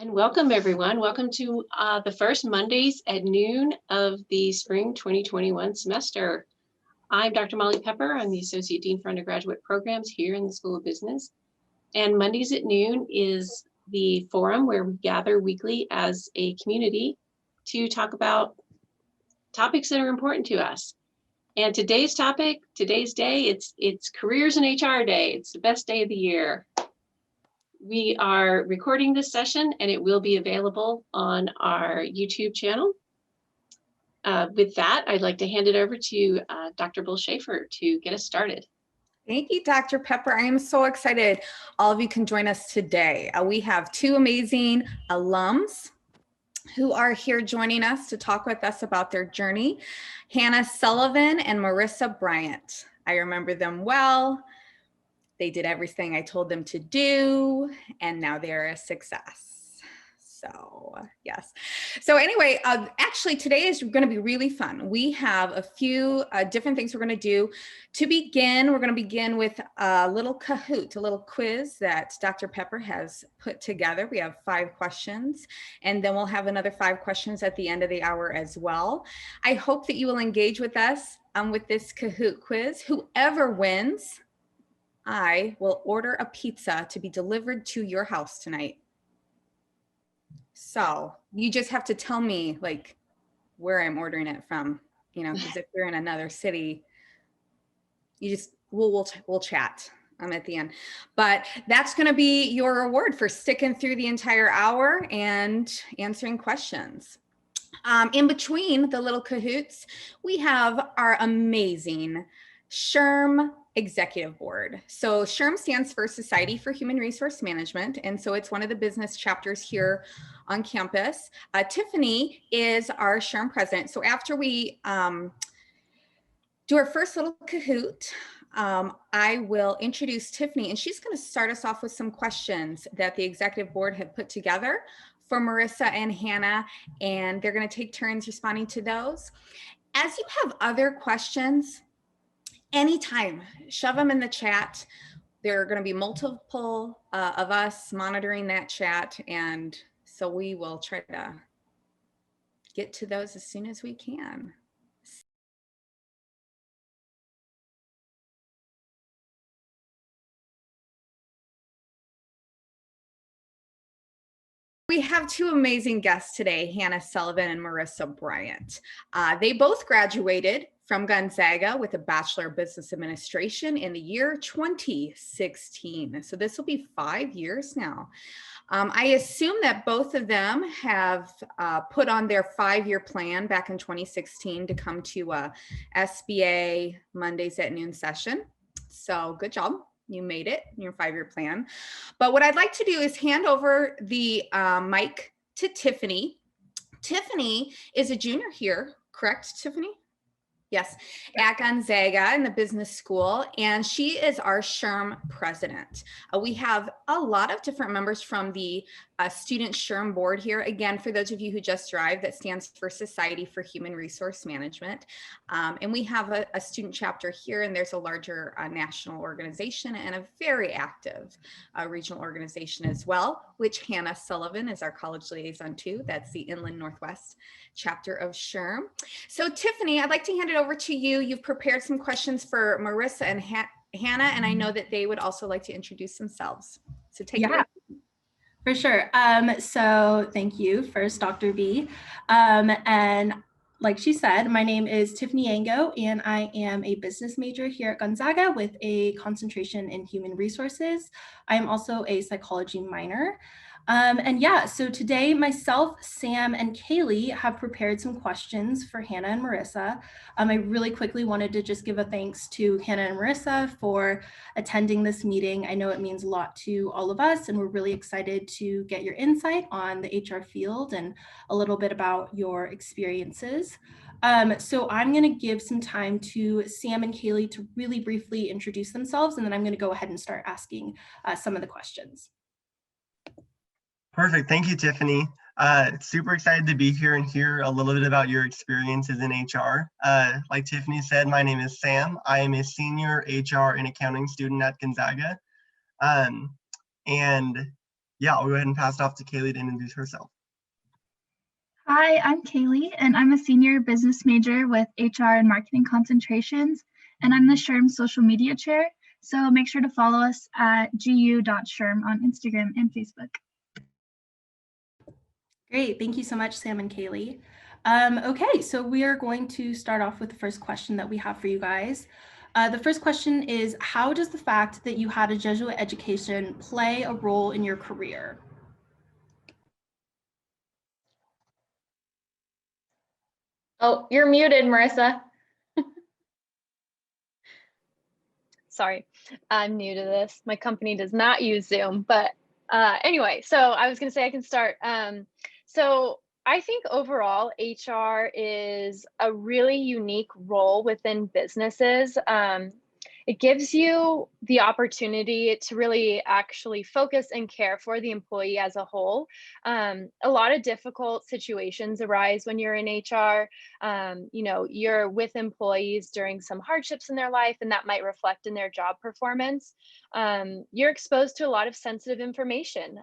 And welcome everyone. Welcome to the first Mondays at noon of the spring 2021 semester. I'm Dr. Molly Pepper. I'm the Associate Dean for Undergraduate Programs here in the School of Business. And Mondays at noon is the forum where we gather weekly as a community to talk about topics that are important to us. And today's topic, today's day, it's Careers in HR Day. It's the best day of the year. We are recording this session and it will be available on our YouTube channel. With that, I'd like to hand it over to Dr. Bull Schaefer to get us started. Thank you, Dr. Pepper. I am so excited all of you can join us today. We have two amazing alums who are here joining us to talk with us about their journey, Hannah Sullivan and Marissa Bryant. I remember them well. They did everything I told them to do, and now they're a success. So yes. So anyway, actually today is going to be really fun. We have a few different things we're going to do. To begin, we're going to begin with a little Kahoot, a little quiz that Dr. Pepper has put together. We have 5 questions, and then we'll have another 5 questions at the end of the hour as well. I hope that you will engage with us with this Kahoot quiz. Whoever wins, I will order a pizza to be delivered to your house tonight. So you just have to tell me like where I'm ordering it from, you know, because if you're in another city, you just, we'll chat at the end. But that's going to be your reward for sticking through the entire hour and answering questions. In between the little Kahoots, we have our amazing Sherm Executive Board. So Sherm stands for Society for Human Resource Management. And so it's one of the business chapters here on campus. Tiffany is our Sherm president. So after we do our first little Kahoot, I will introduce Tiffany, and she's going to start us off with some questions that the executive board had put together for Marissa and Hannah, and they're going to take turns responding to those. As you have other questions, anytime, shove them in the chat. There are going to be multiple of us monitoring that chat, and so we will try to get to those as soon as we can. We have 2 amazing guests today, Hannah Sullivan and Marissa Bryant. They both graduated from Gonzaga with a Bachelor of Business Administration in the year 2016. So this will be 5 years now. I assume that both of them have put on their 5-year plan back in 2016 to come to a SBA Mondays at noon session. So good job. You made it in your 5-year plan. But what I'd like to do is hand over the mic to Tiffany. Tiffany is a junior here, correct, Tiffany? Yes, at Gonzaga in the business school, and she is our Sherm president. We have a lot of different members from the student Sherm board here. Again, for those of you who just arrived, that stands for Society for Human Resource Management. And we have a student chapter here, and there's a larger national organization and a very active regional organization as well, which Hannah Sullivan is our college liaison to. That's the Inland Northwest chapter of Sherm. So Tiffany, I'd like to hand it over to you. You've prepared some questions for Marissa and Hannah, and I know that they would also like to introduce themselves. So take it away. For sure. So thank you first, Dr. B. And like she said, my name is Tiffany Ango, and I am a business major here at Gonzaga with a concentration in human resources. I am also a psychology minor. And yeah, so today myself, Sam, and Kaylee have prepared some questions for Hannah and Marissa. I really quickly wanted to just give a thanks to Hannah and Marissa for attending this meeting. I know it means a lot to all of us, and we're really excited to get your insight on the HR field and a little bit about your experiences. So I'm going to give some time to Sam and Kaylee to really briefly introduce themselves, and then I'm going to go ahead and start asking some of the questions. Perfect. Thank you, Tiffany. Super excited to be here and hear a little bit about your experiences in HR. Like Tiffany said, my name is Sam. I am a senior HR and accounting student at Gonzaga. And yeah, I'll go ahead and pass it off to Kaylee to introduce herself. Hi, I'm Kaylee, and I'm a senior business major with HR and marketing concentrations, and I'm the Sherm social media chair. So make sure to follow us at gu.sherm on Instagram and Facebook. Great, thank you so much, Sam and Kaylee. Okay, so we are going to start off with the first question that we have for you guys. The first question is, how does the fact that you had a Jesuit education play a role in your career? Oh, you're muted, Marissa. Sorry, I'm new to this. My company does not use Zoom, but anyway, so I was going to say I can start. So I think overall, HR is a really unique role within businesses. It gives you the opportunity to really actually focus and care for the employee as a whole. A lot of difficult situations arise when you're in HR. You know, you're with employees during some hardships in their life, and that might reflect in their job performance. You're exposed to a lot of sensitive information.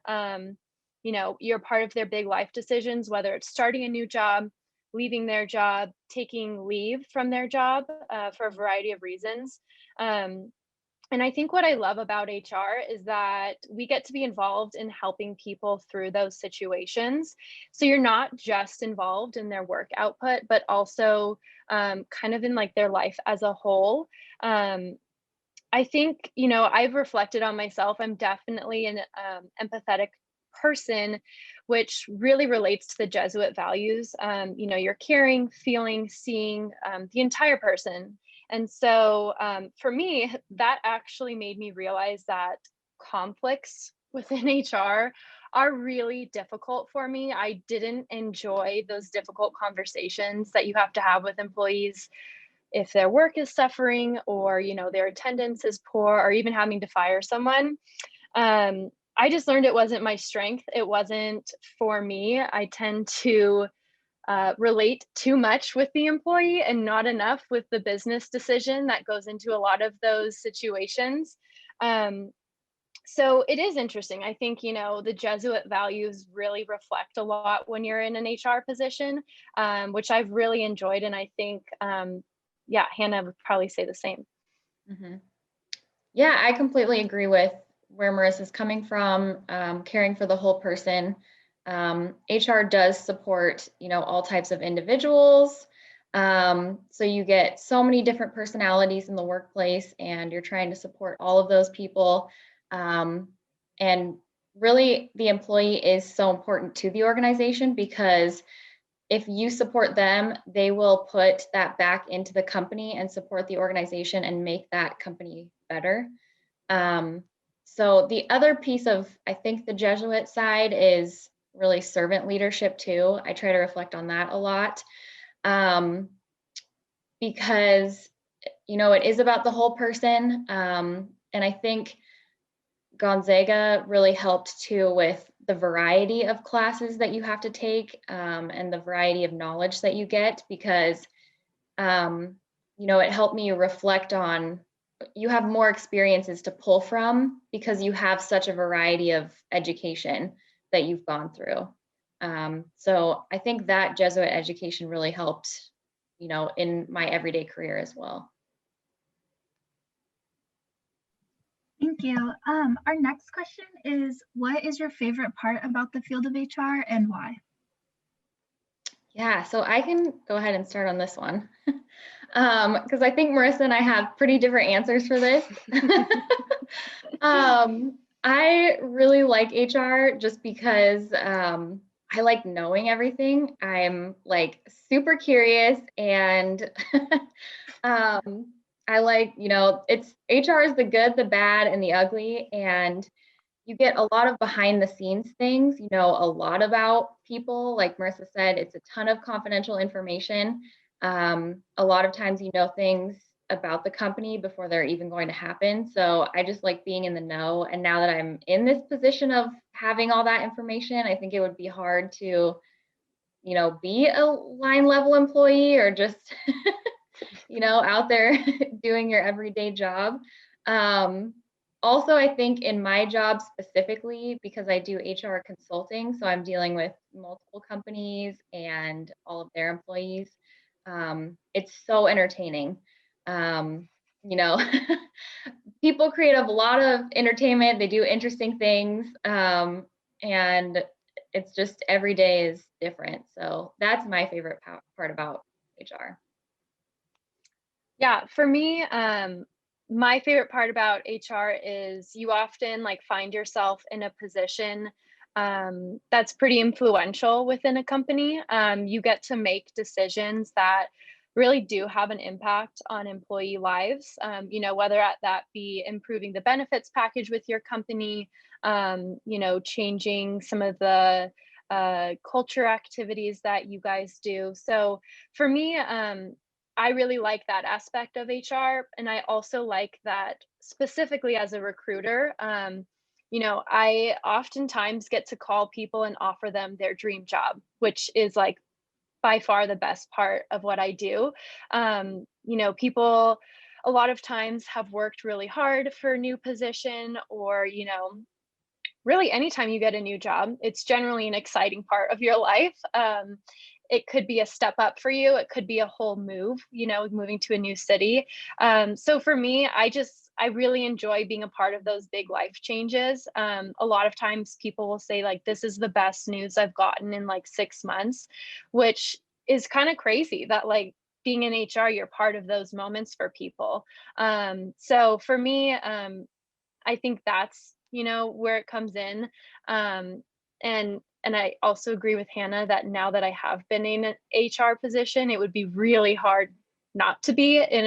You know, you're part of their big life decisions, whether it's starting a new job, leaving their job, taking leave from their job for a variety of reasons. And I think what I love about HR is that we get to be involved in helping people through those situations. So you're not just involved in their work output, but also kind of in like their life as a whole. I think, you know, I've reflected on myself. I'm definitely an empathetic person, which really relates to the Jesuit values. You know, you're caring, feeling, seeing the entire person. And so for me, that actually made me realize that conflicts within HR are really difficult for me. I didn't enjoy those difficult conversations that you have to have with employees if their work is suffering, or, you know, their attendance is poor, or even having to fire someone. I just learned it wasn't my strength. It wasn't for me. I tend to relate too much with the employee and not enough with the business decision that goes into a lot of those situations. So it is interesting. I think, you know, the Jesuit values really reflect a lot when you're in an HR position, which I've really enjoyed. And I think, yeah, Hannah would probably say the same. Mm-hmm. Yeah, I completely agree with where Marissa's coming from, caring for the whole person. HR does support, you know, all types of individuals. So you get so many different personalities in the workplace, and you're trying to support all of those people. And really, the employee is so important to the organization, because if you support them, they will put that back into the company and support the organization and make that company better. So the other piece of, I think, the Jesuit side is really servant leadership too. I try to reflect on that a lot, because, you know, it is about the whole person. And I think Gonzaga really helped too with the variety of classes that you have to take, and the variety of knowledge that you get, because, you know, it helped me reflect on, you have more experiences to pull from because you have such a variety of education that you've gone through. So I think that Jesuit education really helped, you know, in my everyday career as well. Thank you. Our next question is, what is your favorite part about the field of HR and why? Yeah, so I can go ahead and start on this one, because I think Marissa and I have pretty different answers for this. I really like HR just because I like knowing everything. I'm like super curious, and I like, you know, it's HR is the good, the bad, and the ugly, and you get a lot of behind the scenes things, you know, a lot about people. Like Marissa said, it's a ton of confidential information. A lot of times you know things about the company before they're even going to happen. So I just like being in the know. And now that I'm in this position of having all that information, I think it would be hard to, you know, be a line level employee or just, you know, out there doing your everyday job. Also, I think in my job specifically, because I do HR consulting, so I'm dealing with multiple companies and all of their employees, it's so entertaining. You know, people create a lot of entertainment, they do interesting things, and it's just every day is different. So that's my favorite part about HR. Yeah, for me, my favorite part about HR is you often like find yourself in a position that's pretty influential within a company. You get to make decisions that really do have an impact on employee lives. You know, whether that be improving the benefits package with your company, you know, changing some of the culture activities that you guys do. So for me, I really like that aspect of HR. And I also like that specifically as a recruiter, you know, I oftentimes get to call people and offer them their dream job, which is like by far the best part of what I do. You know, people a lot of times have worked really hard for a new position, or, you know, really anytime you get a new job, it's generally an exciting part of your life. It could be a step up for you. It could be a whole move, you know, moving to a new city. So for me, I really enjoy being a part of those big life changes. A lot of times people will say like, this is the best news I've gotten in like 6 months, which is kind of crazy that like being in HR, you're part of those moments for people. So for me, I think that's, you know, where it comes in. And I also agree with Hannah that now that I have been in an HR position, it would be really hard not to be in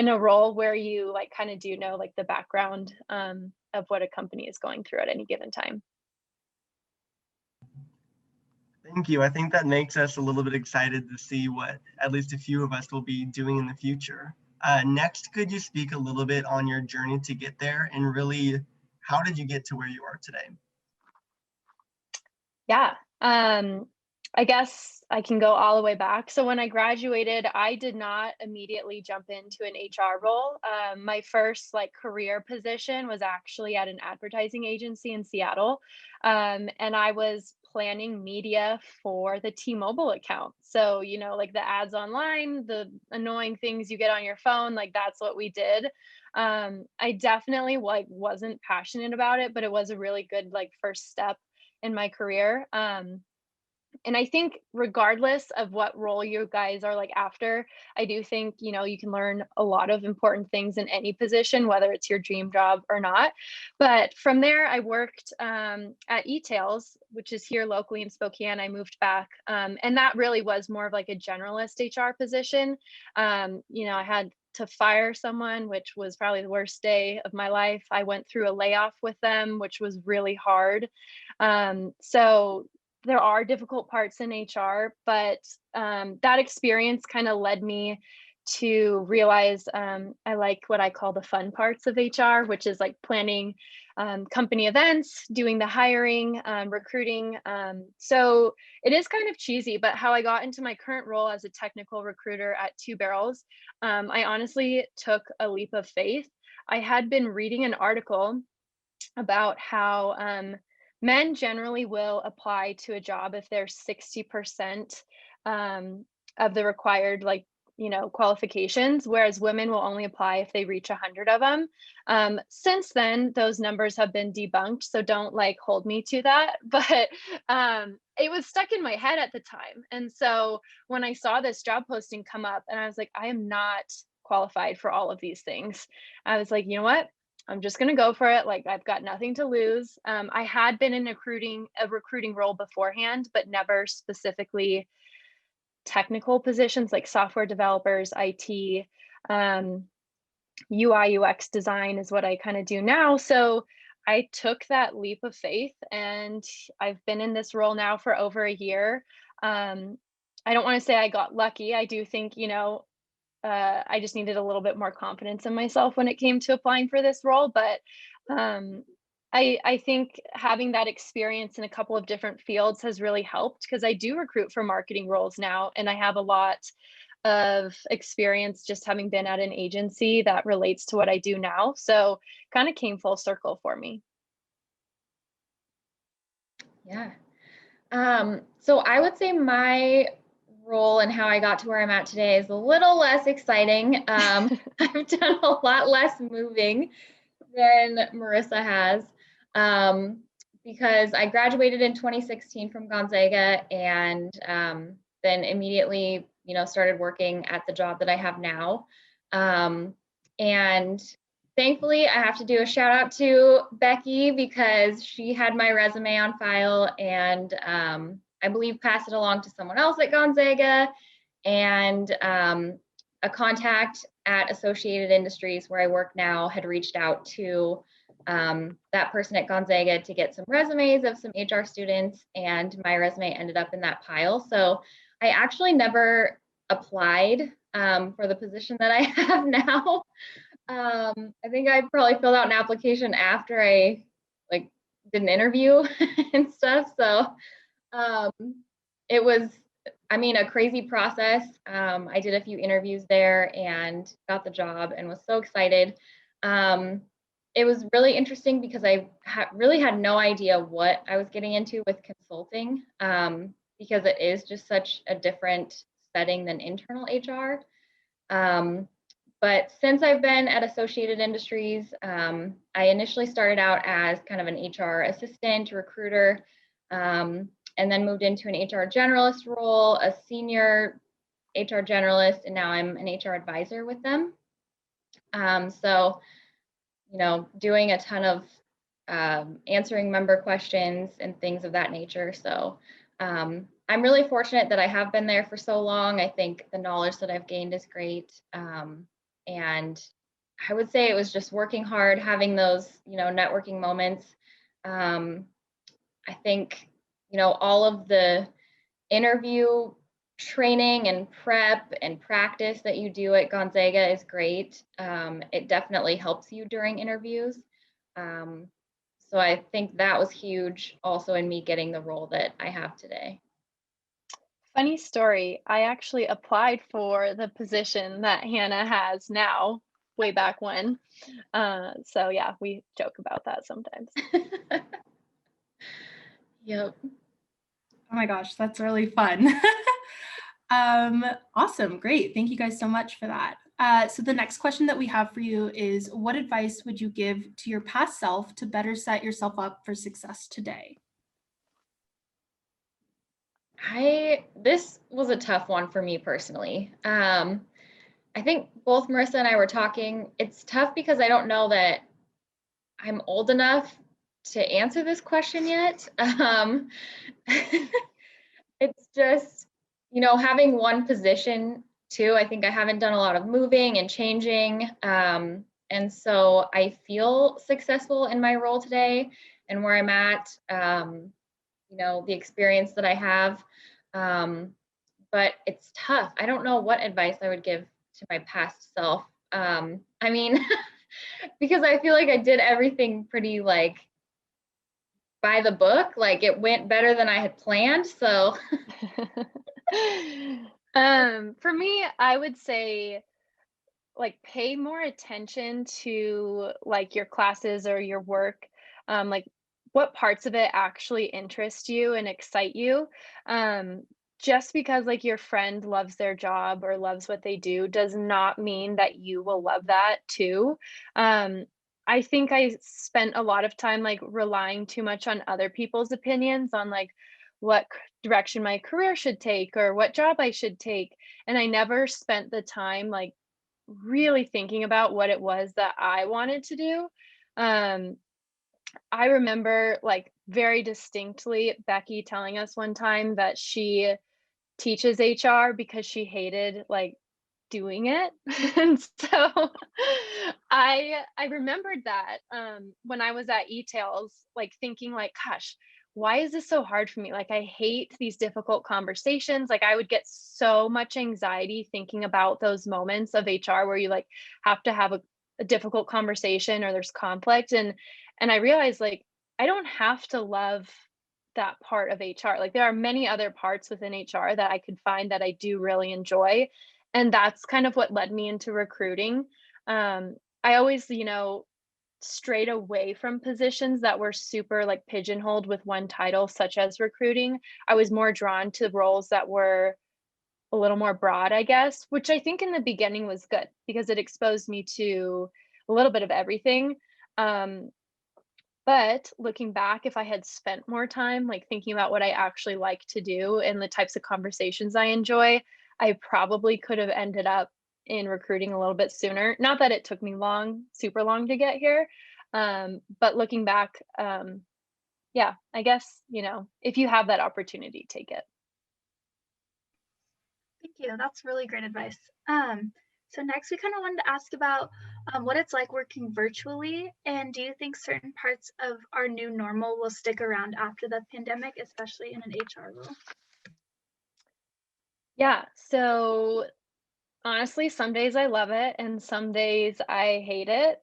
a role where you like kind of do know like the background of what a company is going through at any given time. Thank you. I think that makes us a little bit excited to see what at least a few of us will be doing in the future. Next, could you speak a little bit on your journey to get there, and really, how did you get to where you are today? Yeah. I guess I can go all the way back. So when I graduated, I did not immediately jump into an HR role. My first like career position was actually at an advertising agency in Seattle. And I was planning media for the T-Mobile account. So, you know, like the ads online, the annoying things you get on your phone, like that's what we did. I definitely like wasn't passionate about it, but it was a really good like first step in my career. And I think regardless of what role you guys are like after, I do think, you know, you can learn a lot of important things in any position, whether it's your dream job or not. But from there, I worked at eTails, which is here locally in Spokane. I moved back. And that really was more of like a generalist HR position. You know, I had to fire someone, which was probably the worst day of my life. I went through a layoff with them, which was really hard. So there are difficult parts in HR, but that experience kind of led me to realize I like what I call the fun parts of HR, which is like planning company events, doing the hiring, recruiting. So it is kind of cheesy, but how I got into my current role as a technical recruiter at Two Barrels, I honestly took a leap of faith. I had been reading an article about how men generally will apply to a job if they're 60% of the required like, you know, qualifications, whereas women will only apply if they reach 100 of them. Since then, those numbers have been debunked, so don't like hold me to that. But it was stuck in my head at the time. And so when I saw this job posting come up and I was like, I am not qualified for all of these things. I was like, you know what? I'm just going to go for it. Like I've got nothing to lose. I had been in a recruiting role beforehand, but never specifically technical positions like software developers, IT, UI, UX design is what I kind of do now. So I took that leap of faith and I've been in this role now for over a year. I don't want to say I got lucky. I do think, you know, I just needed a little bit more confidence in myself when it came to applying for this role. But I think having that experience in a couple of different fields has really helped because I do recruit for marketing roles now, and I have a lot of experience just having been at an agency that relates to what I do now. So kind of came full circle for me. Yeah. So I would say my role and how I got to where I'm at today is a little less exciting. I've done a lot less moving than Marissa has, because I graduated in 2016 from Gonzaga, and then immediately, started working at the job that I have now. And thankfully, I have to do a shout out to Becky because she had my resume on file, and I believe passed it along to someone else at Gonzaga, and a contact at Associated Industries where I work now had reached out to that person at Gonzaga to get some resumes of some HR students, and my resume ended up in that pile. So I actually never applied for the position that I have now. I think I probably filled out an application after I did an interview and stuff. So it was, a crazy process. I did a few interviews there and got the job and was so excited. It was really interesting because I really had no idea what I was getting into with consulting, because it is just such a different setting than internal HR. But since I've been at Associated Industries, I initially started out as kind of an HR assistant, recruiter, and then moved into an HR generalist role, a senior HR generalist, and now I'm an HR advisor with them. So, doing a ton of answering member questions and things of that nature. So I'm really fortunate that I have been there for so long. I think the knowledge that I've gained is great. And I would say it was just working hard, having those, networking moments. I think, all of the interview training and prep and practice that you do at Gonzaga is great. It definitely helps you during interviews. So I think that was huge also in me getting the role that I have today. Funny story, I actually applied for the position that Hannah has now, way back when. So yeah, we joke about that sometimes. Yep. Oh my gosh, that's really fun. Awesome, great. Thank you guys so much for that. So the next question that we have for you is, what advice would you give to your past self to better set yourself up for success today? This was a tough one for me personally. I think both Marissa and I were talking. It's tough because I don't know that I'm old enough to answer this question yet. It's just, having one position too. I think I haven't done a lot of moving and changing. And so I feel successful in my role today and where I'm at, the experience that I have. But it's tough. I don't know what advice I would give to my past self. Because I feel like I did everything pretty by the book, it went better than I had planned. So for me, I would say pay more attention to your classes or your work, what parts of it actually interest you and excite you. Just because your friend loves their job or loves what they do does not mean that you will love that too. I think I spent a lot of time relying too much on other people's opinions on what direction my career should take or what job I should take. And I never spent the time really thinking about what it was that I wanted to do. I remember very distinctly Becky telling us one time that she teaches HR because she hated doing it. And so I remembered that when I was at eTails, thinking gosh, why is this so hard for me? I hate these difficult conversations. I would get so much anxiety thinking about those moments of HR where you have to have a difficult conversation or there's conflict. And I realized I don't have to love that part of HR. There are many other parts within HR that I could find that I do really enjoy. And that's kind of what led me into recruiting. I always, strayed away from positions that were super like pigeonholed with one title, such as recruiting. I was more drawn to roles that were a little more broad, I guess, which I think in the beginning was good because it exposed me to a little bit of everything. Um, but looking back, if I had spent more time like thinking about what I actually like to do and the types of conversations I enjoy, I probably could have ended up in recruiting a little bit sooner. Not that it took me super long to get here. But looking back, yeah, I guess, if you have that opportunity, take it. Thank you. That's really great advice. So next we kind of wanted to ask about what it's like working virtually, and do you think certain parts of our new normal will stick around after the pandemic, especially in an HR role? Yeah, so honestly, some days I love it and some days I hate it.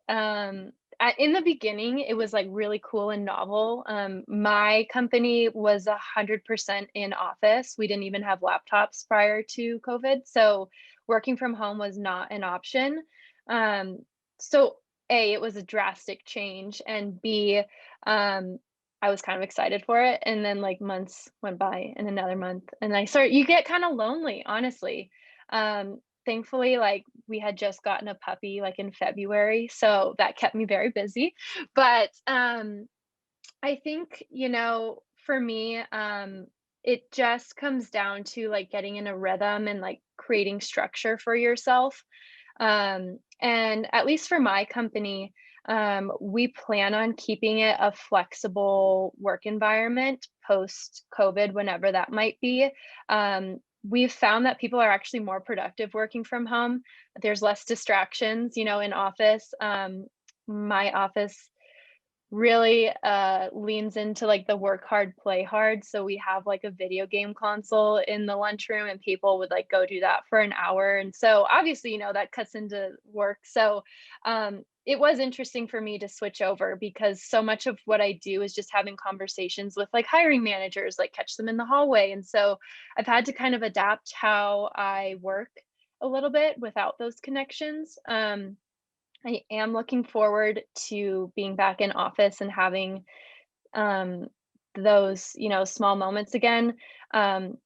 In the beginning, it was like really cool and novel. My company was 100% in office. We didn't even have laptops prior to COVID, so working from home was not an option. Um, so A, it was a drastic change, and B, um, I was kind of excited for it. And then like months went by and another month, and you get kind of lonely, honestly. Thankfully, like we had just gotten a puppy like in February, so that kept me very busy. But I think, for me, it just comes down to like getting in a rhythm and like creating structure for yourself. And at least for my company, we plan on keeping it a flexible work environment post COVID, whenever that might be. We've found that people are actually more productive working from home. There's less distractions, in office. My office really leans into like the work hard, play hard. So we have like a video game console in the lunchroom, and people would like go do that for an hour. And so obviously, that cuts into work. So it was interesting for me to switch over because so much of what I do is just having conversations with like hiring managers, like catch them in the hallway. And so I've had to kind of adapt how I work a little bit without those connections. I am looking forward to being back in office and having um, those, small moments again. Um,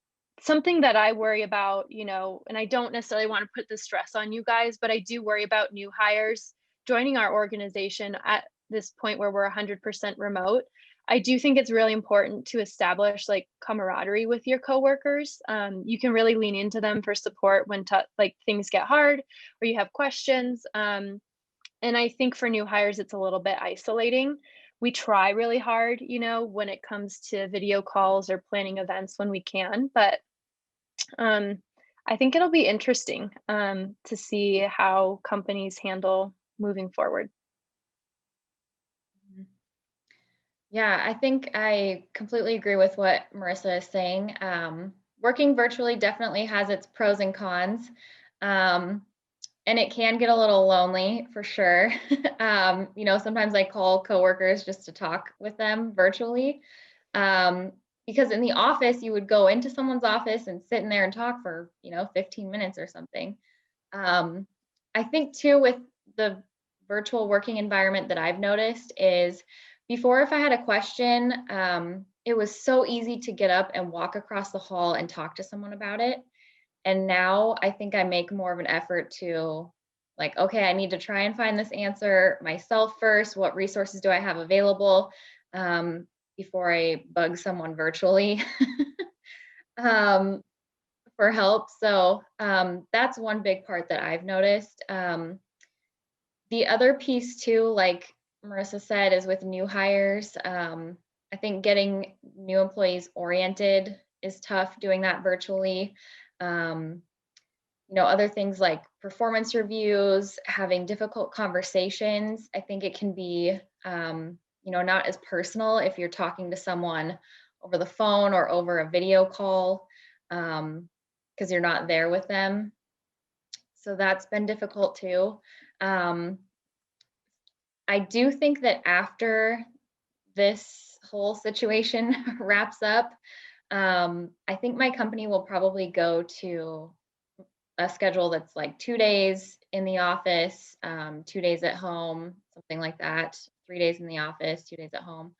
Something that I worry about, and I don't necessarily want to put the stress on you guys, but I do worry about new hires joining our organization at this point where we're 100% remote. I do think it's really important to establish like camaraderie with your coworkers. You can really lean into them for support when like things get hard or you have questions. And I think for new hires, it's a little bit isolating. We try really hard, when it comes to video calls or planning events when we can, but I think it'll be interesting to see how companies handle moving forward. Yeah, I think I completely agree with what Marissa is saying. Working virtually definitely has its pros and cons. And it can get a little lonely for sure. Sometimes I call coworkers just to talk with them virtually. Because in the office, you would go into someone's office and sit in there and talk for, 15 minutes or something. I think too, with the virtual working environment that I've noticed is before, if I had a question, it was so easy to get up and walk across the hall and talk to someone about it. And now I think I make more of an effort to like, okay, I need to try and find this answer myself first. What resources do I have available before I bug someone virtually for help? So that's one big part that I've noticed. The other piece too, like Marissa said, is with new hires. I think getting new employees oriented is tough, doing that virtually. Other things like performance reviews, having difficult conversations. I think it can be, not as personal if you're talking to someone over the phone or over a video call because you're not there with them. So that's been difficult too. I do think that after this whole situation wraps up, I think my company will probably go to a schedule that's like 2 days in the office, 2 days at home, something like that, 3 days in the office, 2 days at home,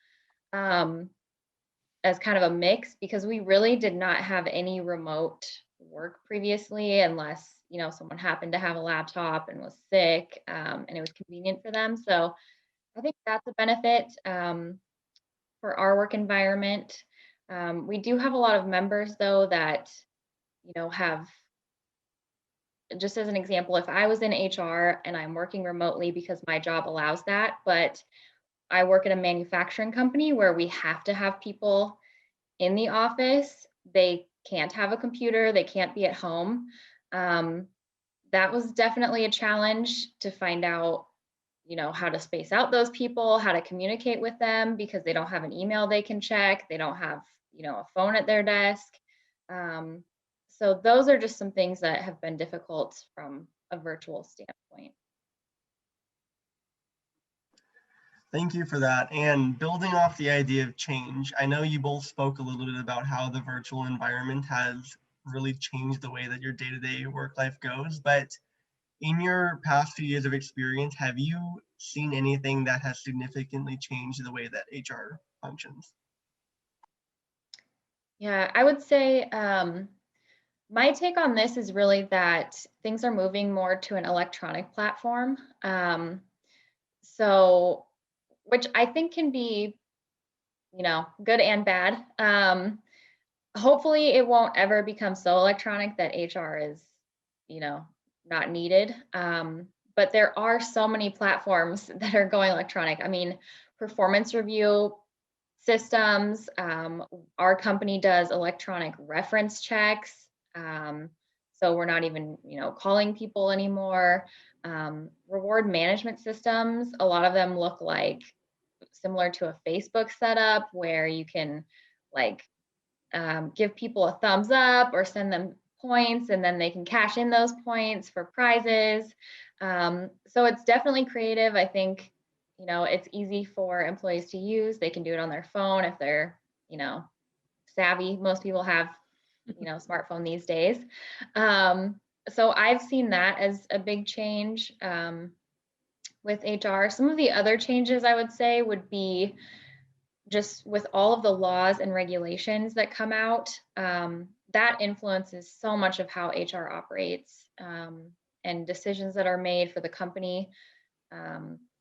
as kind of a mix, because we really did not have any remote work previously, unless, someone happened to have a laptop and was sick, and it was convenient for them. So I think that's a benefit for our work environment. We do have a lot of members, though, that, have, just as an example, if I was in HR and I'm working remotely because my job allows that, but I work at a manufacturing company where we have to have people in the office, they can't have a computer, they can't be at home. That was definitely a challenge to find out, how to space out those people, how to communicate with them, because they don't have an email they can check, they don't have, a phone at their desk. So those are just some things that have been difficult from a virtual standpoint. Thank you for that. And building off the idea of change, I know you both spoke a little bit about how the virtual environment has really changed the way that your day-to-day work life goes, but in your past few years of experience, have you seen anything that has significantly changed the way that HR functions? Yeah, I would say my take on this is really that things are moving more to an electronic platform. So, which I think can be, good and bad. Hopefully it won't ever become so electronic that HR is, not needed. But there are so many platforms that are going electronic. I mean, performance review systems. Our company does electronic reference checks. So we're not even, calling people anymore. Reward management systems, a lot of them look like similar to a Facebook setup where you can like give people a thumbs up or send them points, and then they can cash in those points for prizes. So it's definitely creative. I think, it's easy for employees to use. They can do it on their phone if they're, savvy. Most people have, smartphone these days. So I've seen that as a big change with HR. Some of the other changes I would say would be just with all of the laws and regulations that come out, that influences so much of how HR operates and decisions that are made for the company.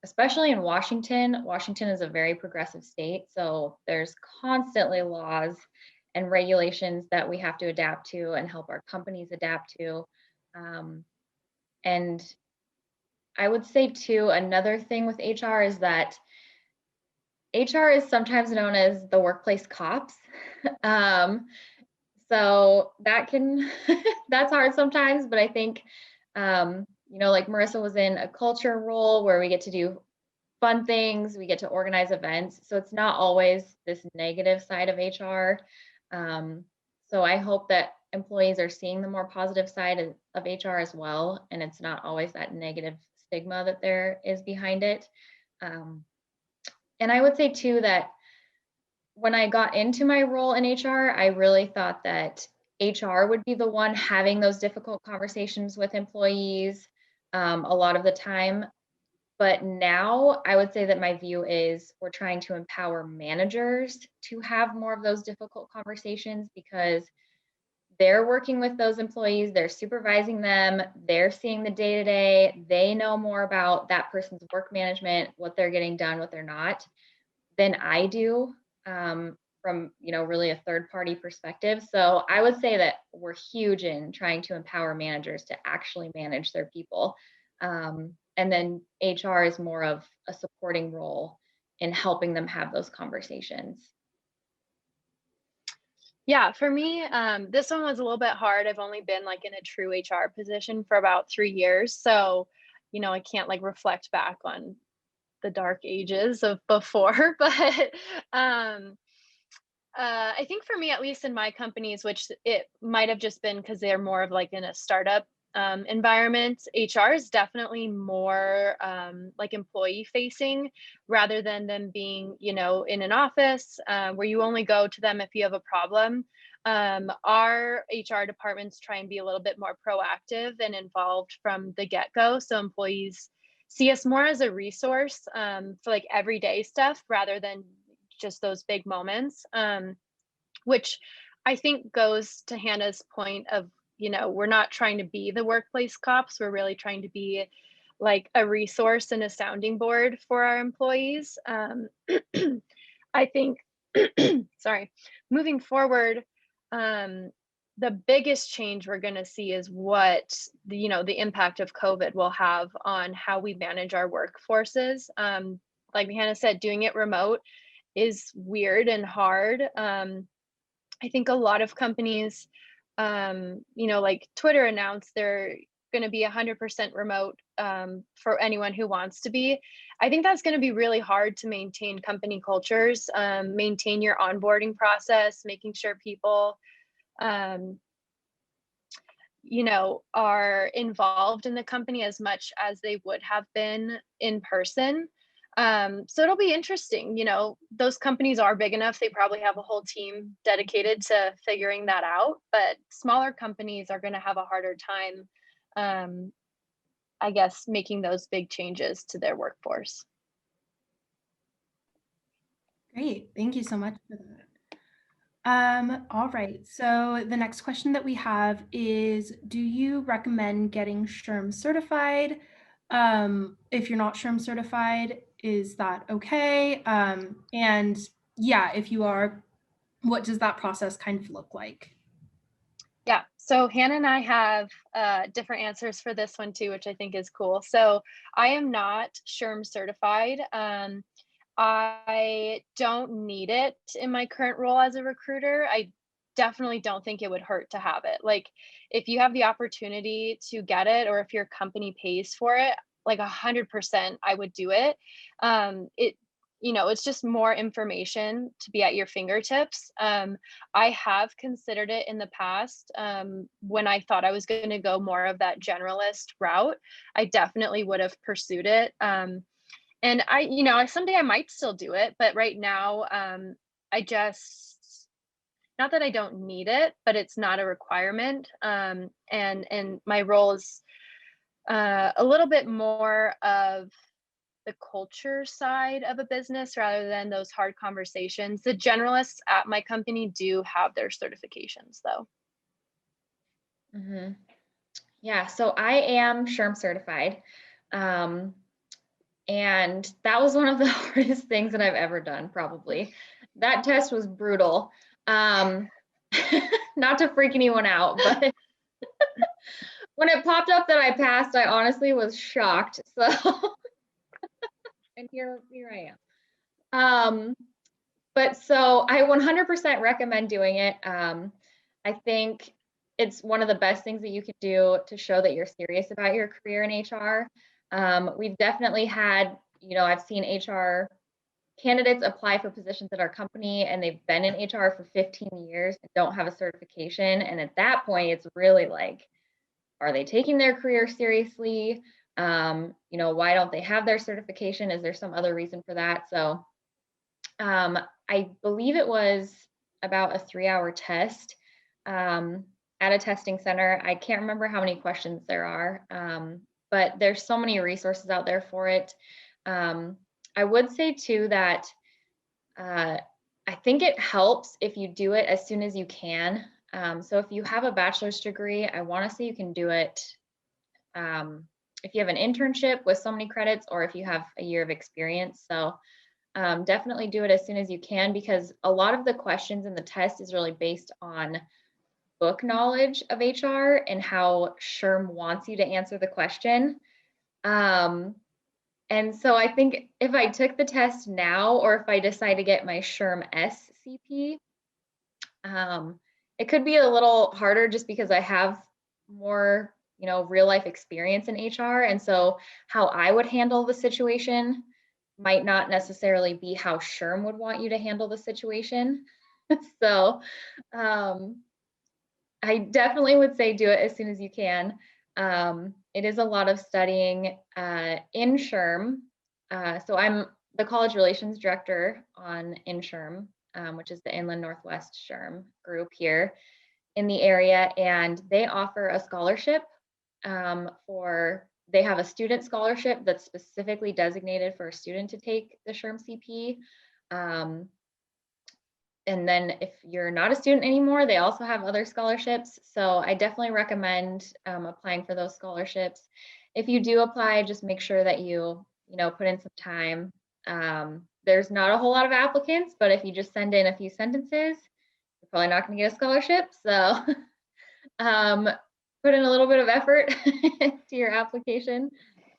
Especially in Washington. Washington is a very progressive state, so there's constantly laws and regulations that we have to adapt to and help our companies adapt to. And I would say too, another thing with HR is that HR is sometimes known as the workplace cops. So that can, that's hard sometimes, but I think, like Marissa was in a culture role where we get to do fun things, we get to organize events. So it's not always this negative side of HR. So I hope that employees are seeing the more positive side of HR as well. And it's not always that negative stigma that there is behind it. And I would say too that when I got into my role in HR, I really thought that HR would be the one having those difficult conversations with employees a lot of the time. But now I would say that my view is we're trying to empower managers to have more of those difficult conversations, because they're working with those employees, they're supervising them, they're seeing the day-to-day, they know more about that person's work management, what they're getting done, what they're not, than I do from really a third-party perspective. So I would say that we're huge in trying to empower managers to actually manage their people. And then HR is more of a supporting role in helping them have those conversations. Yeah, for me, this one was a little bit hard. I've only been like in a true HR position for about 3 years. So, I can't like reflect back on the dark ages of before, but I think for me, at least in my companies, which it might have just been because they're more of like in a startup environment. HR is definitely more like employee facing rather than them being, you know, in an office where you only go to them if you have a problem. Our HR departments try and be a little bit more proactive and involved from the get-go. So employees see us more as a resource for like everyday stuff rather than just those big moments, which I think goes to Hannah's point of, you know, we're not trying to be the workplace cops. We're really trying to be like a resource and a sounding board for our employees. I think, sorry, moving forward, the biggest change we're going to see is what the, you know, the impact of COVID will have on how we manage our workforces. Like Hannah said, doing it remote is weird and hard. I think a lot of companies, you know, like Twitter announced they're going to be 100% remote for anyone who wants to be. I think that's going to be really hard to maintain company cultures, maintain your onboarding process, making sure people, you know, are involved in the company as much as they would have been in person. So it'll be interesting. You know, those companies are big enough. They probably have a whole team dedicated to figuring that out, but smaller companies are going to have a harder time, I guess, making those big changes to their workforce. Great, thank you so much for that. All right, so the next question that we have is, do you recommend getting Sherm certified? If you're not Sherm certified, is that okay? And yeah, if you are, what does that process kind of look like? Yeah, so Hannah and I have different answers for this one too, which I think is cool. So I am not Sherm certified. I don't need it in my current role as a recruiter. I definitely don't think it would hurt to have it. Like if you have the opportunity to get it, or if your company pays for it, like 100%, I would do it. You know, it's just more information to be at your fingertips. I have considered it in the past when I thought I was going to go more of that generalist route. I definitely would have pursued it. And I, you know, someday I might still do it, but right now, I just, not that I don't need it, but it's not a requirement. And my role is a little bit more of the culture side of a business rather than those hard conversations. The generalists at my company do have their certifications though. Mm-hmm. Yeah, so I am Sherm certified. And that was one of the hardest things that I've ever done, probably. That test was brutal. Not to freak anyone out, but when it popped up that I passed, I honestly was shocked. So, and here I am. But so I 100% recommend doing it. I think it's one of the best things that you can do to show that you're serious about your career in HR. We've definitely had, you know, I've seen HR candidates apply for positions at our company and they've been in HR for 15 years and don't have a certification. And at that point, it's really like, are they taking their career seriously? You know, why don't they have their certification? Is there some other reason for that? So I believe it was about a 3-hour test at a testing center. I can't remember how many questions there are, but there's so many resources out there for it. I would say too that I think it helps if you do it as soon as you can. So if you have a bachelor's degree, I want to say you can do it if you have an internship with so many credits, or if you have a year of experience. So definitely do it as soon as you can, because a lot of the questions in the test is really based on book knowledge of HR and how Sherm wants you to answer the question. And so I think if I took the test now, or if I decide to get my Sherm SCP, it could be a little harder just because I have more, you know, real life experience in HR. And so how I would handle the situation might not necessarily be how Sherm would want you to handle the situation. So I definitely would say do it as soon as you can. It is a lot of studying in Sherm. So I'm the college relations director in Sherm, which is the Inland Northwest Sherm group here in the area, and they offer a scholarship they have a student scholarship that's specifically designated for a student to take the Sherm CP. And then if you're not a student anymore, they also have other scholarships. So I definitely recommend applying for those scholarships. If you do apply, just make sure that you put in some time. There's not a whole lot of applicants, but if you just send in a few sentences, you're probably not going to get a scholarship. So put in a little bit of effort to your application.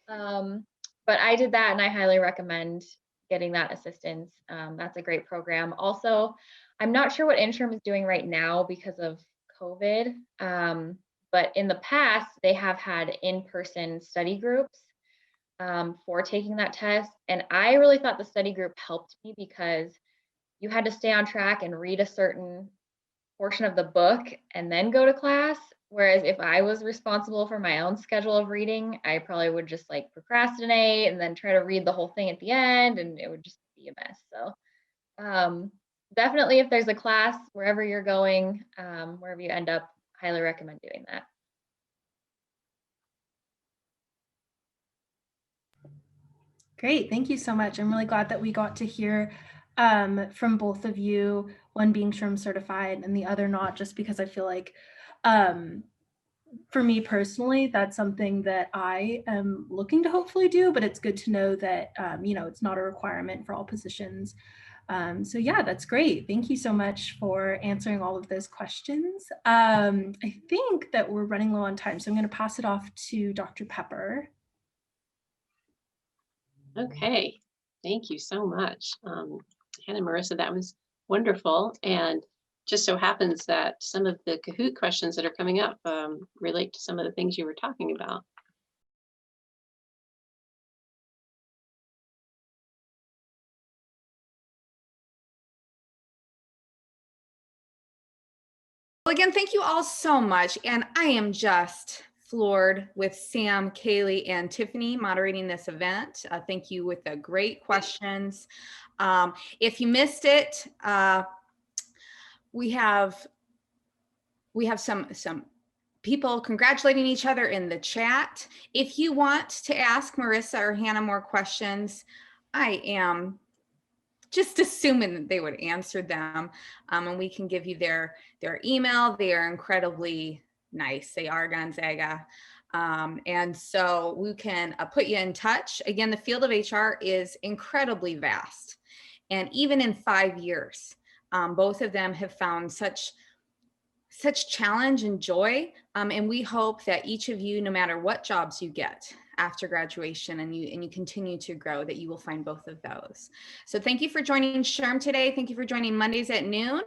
But I did that, and I highly recommend getting that assistance. That's a great program. Also, I'm not sure what Sherm is doing right now because of COVID, but in the past, they have had in-person study groups for taking that test. And I really thought the study group helped me because you had to stay on track and read a certain portion of the book and then go to class. Whereas if I was responsible for my own schedule of reading, I probably would just like procrastinate and then try to read the whole thing at the end, and it would just be a mess. So definitely if there's a class wherever you're going, wherever you end up, highly recommend doing that. Great, thank you so much. I'm really glad that we got to hear from both of you, one being Sherm certified and the other not, just because I feel like for me personally, that's something that I am looking to hopefully do, but it's good to know that, it's not a requirement for all positions. So yeah, that's great. Thank you so much for answering all of those questions. I think that we're running low on time, so I'm going to pass it off to Dr. Pepper. Okay, thank you so much. Hannah and Marissa, that was wonderful. And just so happens that some of the Kahoot questions that are coming up relate to some of the things you were talking about. Well, again, thank you all so much. And I am just floored with Sam, Kaylee, and Tiffany moderating this event. Thank you with the great questions. If you missed it, we have some people congratulating each other in the chat. If you want to ask Marissa or Hannah more questions, I am just assuming that they would answer them, and we can give you their email. They are incredibly nice. They are Gonzaga. And so we can put you in touch. Again, the field of HR is incredibly vast. And even in 5 years, both of them have found such challenge and joy. And we hope that each of you, no matter what jobs you get after graduation and you continue to grow, that you will find both of those. So thank you for joining Sherm today. Thank you for joining Mondays at noon.